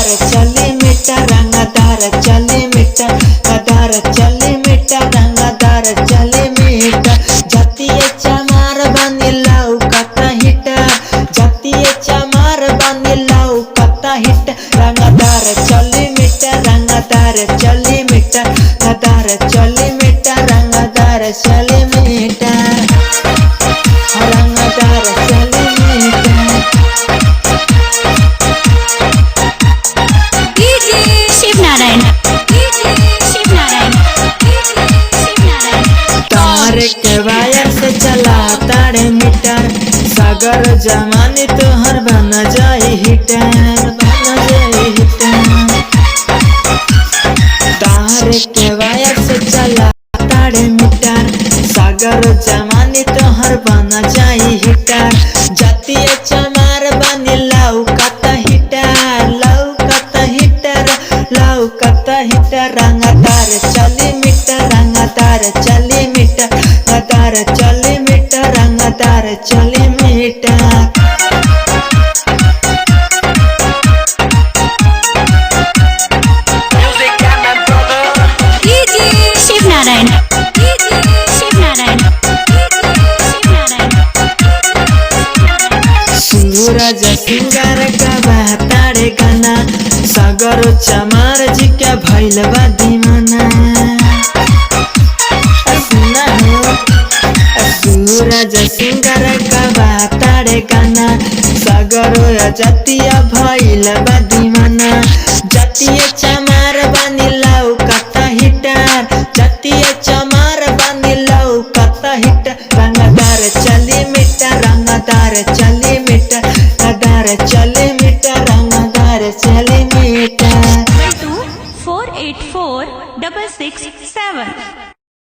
चली मिटा रंगदार चली मिटा गदार चली मिटा रंगदार चली मिटा जातीय चमार बनी लाऊ कता हिटा जातीय चमार बनी लाऊ कता हिटा रंगदार चली मिटा रंगदार चली मिटा गदार चली मिटा रंगदार चली मिटा रंगदार चली मिटा के वायर से चला तारे मीटर सागर जमाने तोहर बना जाए हिटर बना जाए हिटर तारे के वायर से चला तारे मीटर सागर जमाने तोहर बना जाए हिटर जातीय चमार बनी लाऊ कता हिटर रंगदार चली मीटर रंगदार चली मीटर गदार चली मीटर रंगदार चली मीटर सूरज सिंगार का बहतारे गाना सागर चमार जी के भैलवा दीवाना सूरज सिंगार का बहतारे गाना सागर जातीय भैलवा दीवाना जातीय चमार बनी लाऊ कता हिटर जातीय चमार बनी लाऊ कता हिटर रंगदार चली मिटा रंगदार चली मिटा गदार चली मिटा रंगदार चली मिटा 2 484 667